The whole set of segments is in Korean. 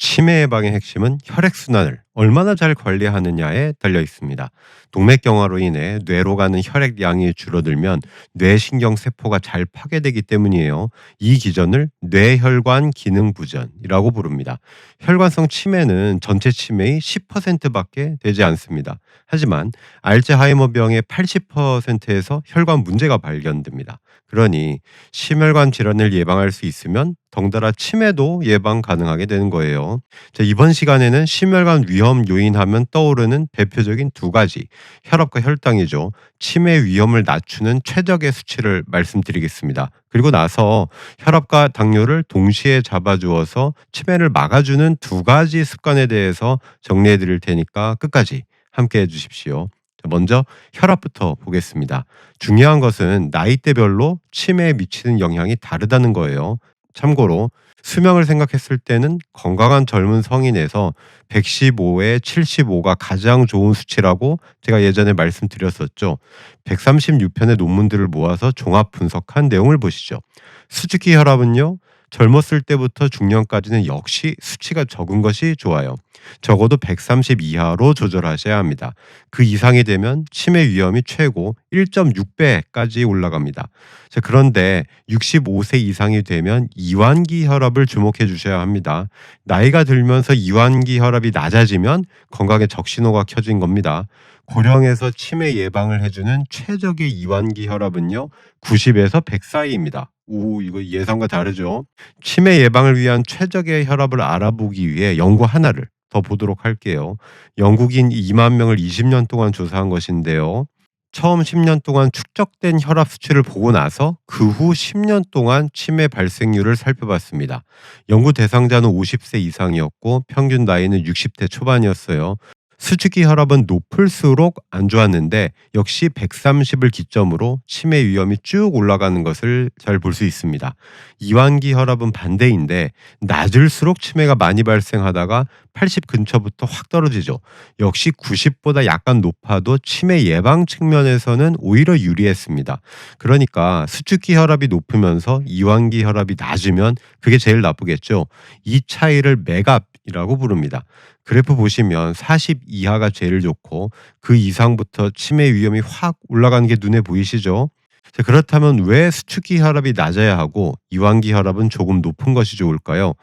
치매 예방의 핵심은 혈액순환을 얼마나 잘 관리하느냐에 달려 있습니다. 동맥경화로 인해 뇌로 가는 혈액량이 줄어들면 뇌신경 세포가 잘 파괴되기 때문이에요. 이 기전을 뇌혈관 기능 부전이라고 부릅니다. 혈관성 치매는 전체 치매의 10%밖에 되지 않습니다. 하지만 알츠하이머병의 80%에서 혈관 문제가 발견됩니다. 그러니 심혈관 질환을 예방할 수 있으면 덩달아 치매도 예방 가능하게 되는 거예요. 자, 이번 시간에는 심혈관 위험 요인 하면 떠오르는 대표적인 두 가지, 혈압과 혈당이죠. 치매 위험을 낮추는 최적의 수치를 말씀드리겠습니다. 그리고 나서 혈압과 당뇨를 동시에 잡아주어서 치매를 막아주는 두 가지 습관에 대해서 정리해 드릴 테니까 끝까지 함께 해 주십시오. 자, 먼저 혈압부터 보겠습니다. 중요한 것은 나이대별로 치매에 미치는 영향이 다르다는 거예요. 참고로 수명을 생각했을 때는 건강한 젊은 성인에서 115에 75가 가장 좋은 수치라고 제가 예전에 말씀드렸었죠. 136편의 논문들을 모아서 종합 분석한 내용을 보시죠. 수축기 혈압은요, 젊었을 때부터 중년까지는 역시 수치가 적은 것이 좋아요. 적어도 130 이하로 조절하셔야 합니다. 그 이상이 되면 치매 위험이 최고 1.6배까지 올라갑니다. 자, 그런데 65세 이상이 되면 이완기 혈압을 주목해 주셔야 합니다. 나이가 들면서 이완기 혈압이 낮아지면 건강에 적신호가 켜진 겁니다. 고령에서 치매 예방을 해주는 최적의 이완기 혈압은요, 90에서 100 사이입니다. 오, 이거 예상과 다르죠? 치매 예방을 위한 최적의 혈압을 알아보기 위해 연구 하나를 더 보도록 할게요. 영국인 2만 명을 20년 동안 조사한 것인데요. 처음 10년 동안 축적된 혈압 수치를 보고 나서 그 후 10년 동안 치매 발생률을 살펴봤습니다. 연구 대상자는 50세 이상이었고 평균 나이는 60대 초반이었어요. 수축기 혈압은 높을수록 안 좋았는데 역시 130을 기점으로 치매 위험이 쭉 올라가는 것을 잘 볼 수 있습니다. 이완기 혈압은 반대인데 낮을수록 치매가 많이 발생하다가 80 근처부터 확 떨어지죠. 역시 90보다 약간 높아도 치매 예방 측면에서는 오히려 유리했습니다. 그러니까 수축기 혈압이 높으면서 이완기 혈압이 낮으면 그게 제일 나쁘겠죠. 이 차이를 맥압이라고 부릅니다. 그래프 보시면 40 이하가 제일 좋고 그 이상부터 치매 위험이 확 올라가는 게 눈에 보이시죠? 자, 그렇다면 왜 수축기 혈압이 낮아야 하고 이완기 혈압은 조금 높은 것이 좋을까요?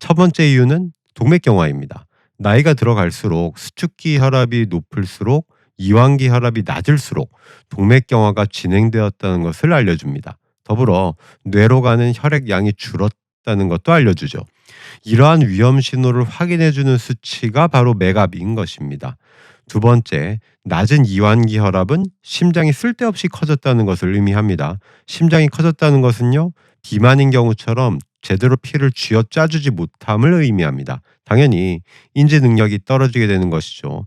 첫 번째 이유는 동맥경화입니다. 나이가 들어갈수록 수축기 혈압이 높을수록 이완기 혈압이 낮을수록 동맥경화가 진행되었다는 것을 알려줍니다. 더불어 뇌로 가는 혈액량이 줄었다는 것도 알려주죠. 이러한 위험 신호를 확인해주는 수치가 바로 맥압인 것입니다. 두 번째, 낮은 이완기 혈압은 심장이 쓸데없이 커졌다는 것을 의미합니다. 심장이 커졌다는 것은요, 비만인 경우처럼 제대로 피를 쥐어짜주지 못함을 의미합니다. 당연히 인지 능력이 떨어지게 되는 것이죠.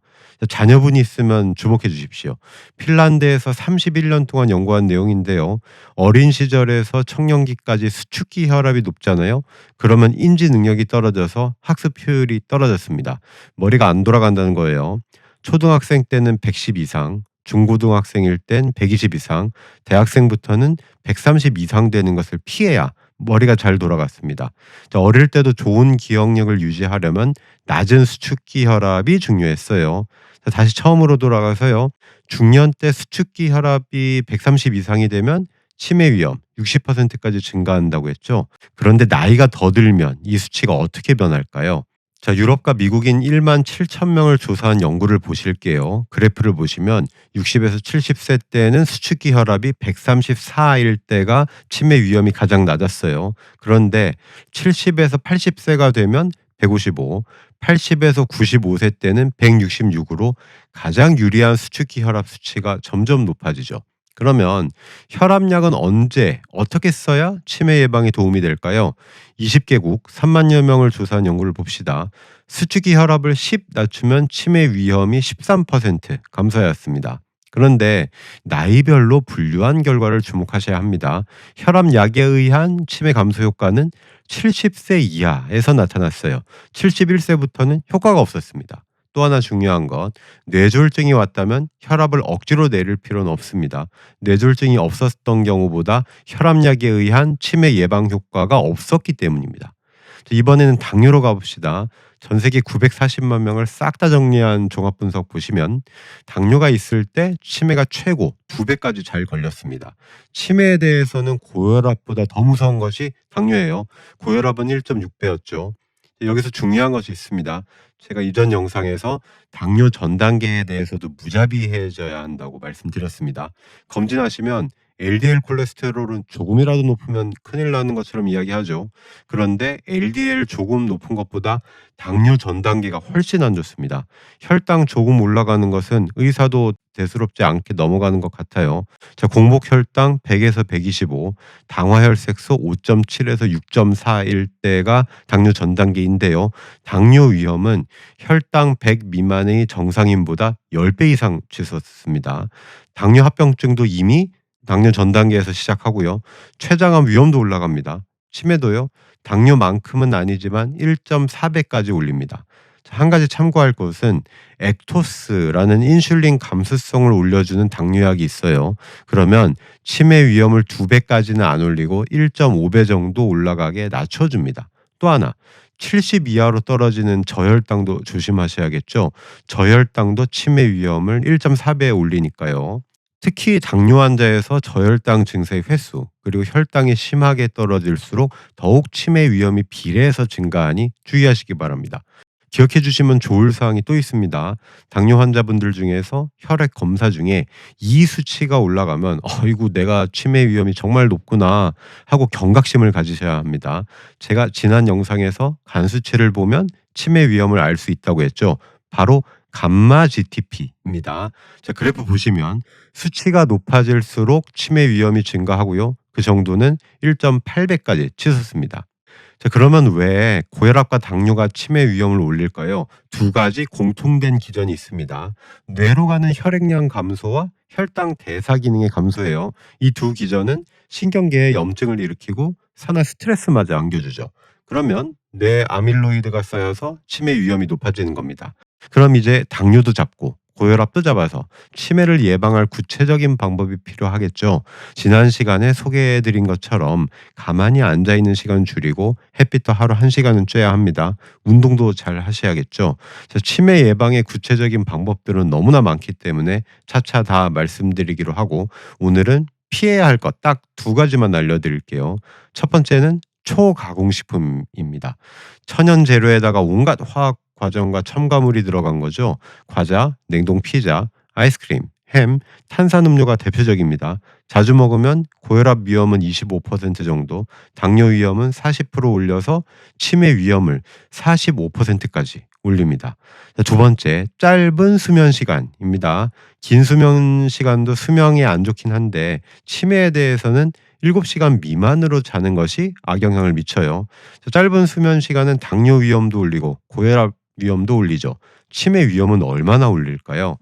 자녀분이 있으면 주목해 주십시오. 핀란드에서 31년 동안 연구한 내용인데요. 어린 시절에서 청년기까지 수축기 혈압이 높잖아요. 그러면 인지 능력이 떨어져서 학습 효율이 떨어졌습니다. 머리가 안 돌아간다는 거예요. 초등학생 때는 110 이상, 중고등학생일 땐 120 이상, 대학생부터는 130 이상 되는 것을 피해야 머리가 잘 돌아갔습니다. 자, 어릴 때도 좋은 기억력을 유지하려면 낮은 수축기 혈압이 중요했어요. 자, 다시 처음으로 돌아가서요. 중년 때 수축기 혈압이 130 이상이 되면 치매 위험 60%까지 증가한다고 했죠. 그런데 나이가 더 들면 이 수치가 어떻게 변할까요? 자, 유럽과 미국인 1만 7천 명을 조사한 연구를 보실게요. 그래프를 보시면 60에서 70세 때는 수축기 혈압이 134일 때가 치매 위험이 가장 낮았어요. 그런데 70에서 80세가 되면 155, 80에서 95세 때는 166으로 가장 유리한 수축기 혈압 수치가 점점 높아지죠. 그러면 혈압약은 언제 어떻게 써야 치매 예방에 도움이 될까요? 20개국 3만여 명을 조사한 연구를 봅시다. 수축기 혈압을 10 낮추면 치매 위험이 13% 감소하였습니다. 그런데 나이별로 분류한 결과를 주목하셔야 합니다. 혈압약에 의한 치매 감소 효과는 70세 이하에서 나타났어요. 71세부터는 효과가 없었습니다. 또 하나 중요한 것, 뇌졸중이 왔다면 혈압을 억지로 내릴 필요는 없습니다. 뇌졸중이 없었던 경우보다 혈압약에 의한 치매 예방 효과가 없었기 때문입니다. 이번에는 당뇨로 가봅시다. 전 세계 940만 명을 싹 다 정리한 종합 분석 보시면 당뇨가 있을 때 치매가 최고 2배까지 잘 걸렸습니다. 치매에 대해서는 고혈압보다 더 무서운 것이 당뇨예요. 고혈압은 1.6배였죠. 여기서 중요한 것이 있습니다. 제가 이전 영상에서 당뇨 전 단계에 대해서도 무자비해져야 한다고 말씀드렸습니다. 검진하시면 LDL 콜레스테롤은 조금이라도 높으면 큰일 나는 것처럼 이야기하죠. 그런데 LDL 조금 높은 것보다 당뇨 전 단계가 훨씬 안 좋습니다. 혈당 조금 올라가는 것은 의사도 대수롭지 않게 넘어가는 것 같아요. 자, 공복 혈당 100에서 125, 당화 혈색소 5.7에서 6.4일 때가 당뇨 전 단계인데요. 당뇨 위험은 혈당 100 미만의 정상인보다 10배 이상 치솟습니다. 당뇨 합병증도 이미 당뇨 전 단계에서 시작하고요. 췌장암 위험도 올라갑니다. 치매도요. 당뇨만큼은 아니지만 1.4배까지 올립니다. 자, 한 가지 참고할 것은 액토스라는 인슐린 감수성을 올려주는 당뇨약이 있어요. 그러면 치매 위험을 2배까지는 안 올리고 1.5배 정도 올라가게 낮춰줍니다. 또 하나 70 이하로 떨어지는 저혈당도 조심하셔야겠죠. 저혈당도 치매 위험을 1.4배 올리니까요. 특히 당뇨 환자에서 저혈당 증세의 횟수 그리고 혈당이 심하게 떨어질수록 더욱 치매 위험이 비례해서 증가하니 주의하시기 바랍니다. 기억해 주시면 좋을 사항이 또 있습니다. 당뇨 환자분들 중에서 혈액 검사 중에 이 수치가 올라가면 어이구 내가 치매 위험이 정말 높구나 하고 경각심을 가지셔야 합니다. 제가 지난 영상에서 간 수치를 보면 치매 위험을 알 수 있다고 했죠. 바로 감마 GTP입니다. 자, 그래프 보시면 수치가 높아질수록 치매 위험이 증가하고요. 그 정도는 1.8배까지 치솟습니다. 자, 그러면 왜 고혈압과 당뇨가 치매 위험을 올릴까요? 두 가지 공통된 기전이 있습니다. 뇌로 가는 혈액량 감소와 혈당 대사 기능의 감소예요. 이 두 기전은 신경계에 염증을 일으키고 산화 스트레스마저 안겨주죠. 그러면 뇌 아밀로이드가 쌓여서 치매 위험이 높아지는 겁니다. 그럼 이제 당뇨도 잡고 고혈압도 잡아서 치매를 예방할 구체적인 방법이 필요하겠죠. 지난 시간에 소개해 드린 것처럼 가만히 앉아 있는 시간 줄이고 햇빛도 하루 1시간은 쬐야 합니다. 운동도 잘 하셔야겠죠. 자, 치매 예방의 구체적인 방법들은 너무나 많기 때문에 차차 다 말씀드리기로 하고 오늘은 피해야 할 것 딱 2가지만 알려드릴게요. 첫 번째는 초가공식품입니다. 천연 재료에다가 온갖 화학 과정과 첨가물이 들어간 거죠. 과자, 냉동 피자, 아이스크림, 햄, 탄산음료가 대표적입니다. 자주 먹으면 고혈압 위험은 25% 정도, 당뇨 위험은 40% 올려서 치매 위험을 45%까지 올립니다. 두 번째, 짧은 수면 시간입니다. 긴 수면 시간도 수명에 안 좋긴 한데 치매에 대해서는 7시간 미만으로 자는 것이 악영향을 미쳐요. 짧은 수면 시간은 당뇨 위험도 올리고 고혈압 위험도 올리죠. 치매 위험은 얼마나 올릴까요?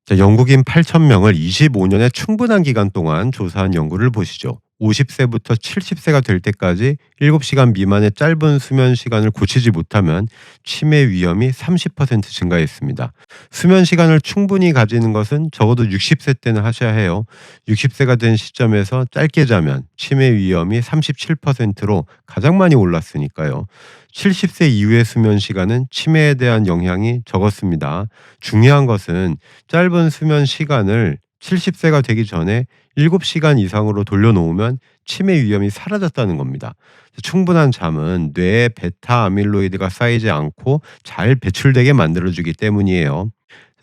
자, 영국인 8,000명을 25년의 충분한 기간 동안 조사한 연구를 보시죠. 50세부터 70세가 될 때까지 7시간 미만의 짧은 수면 시간을 고치지 못하면 치매 위험이 30% 증가했습니다. 수면 시간을 충분히 가지는 것은 적어도 60세 때는 하셔야 해요. 60세가 된 시점에서 짧게 자면 치매 위험이 37%로 가장 많이 올랐으니까요. 70세 이후의 수면 시간은 치매에 대한 영향이 적었습니다. 중요한 것은 짧은 수면 시간을 70세가 되기 전에 7시간 이상으로 돌려놓으면 치매 위험이 사라졌다는 겁니다. 충분한 잠은 뇌에 베타 아밀로이드가 쌓이지 않고 잘 배출되게 만들어주기 때문이에요.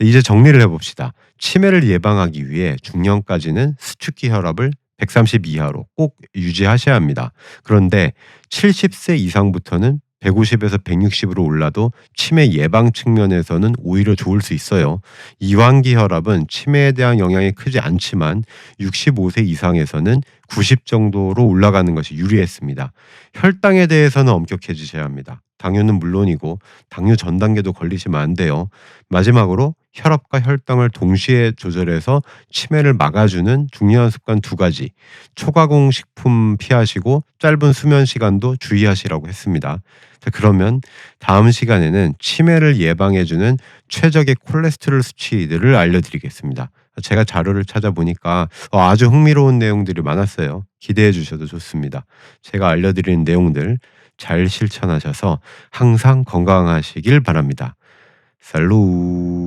이제 정리를 해봅시다. 치매를 예방하기 위해 중년까지는 수축기 혈압을 130 이하로 꼭 유지하셔야 합니다. 그런데 70세 이상부터는 150에서 160으로 올라도 치매 예방 측면에서는 오히려 좋을 수 있어요. 이완기 혈압은 치매에 대한 영향이 크지 않지만 65세 이상에서는 90 정도로 올라가는 것이 유리했습니다. 혈당에 대해서는 엄격해지셔야 합니다. 당뇨는 물론이고 당뇨 전 단계도 걸리시면 안 돼요. 마지막으로 혈압과 혈당을 동시에 조절해서 치매를 막아주는 중요한 습관 2가지. 초가공 식품 피하시고 짧은 수면 시간도 주의하시라고 했습니다. 자, 그러면 다음 시간에는 치매를 예방해주는 최적의 콜레스테롤 수치들을 알려드리겠습니다. 제가 자료를 찾아보니까 아주 흥미로운 내용들이 많았어요. 기대해 주셔도 좋습니다. 제가 알려드리는 내용들 잘 실천하셔서 항상 건강하시길 바랍니다. 살루.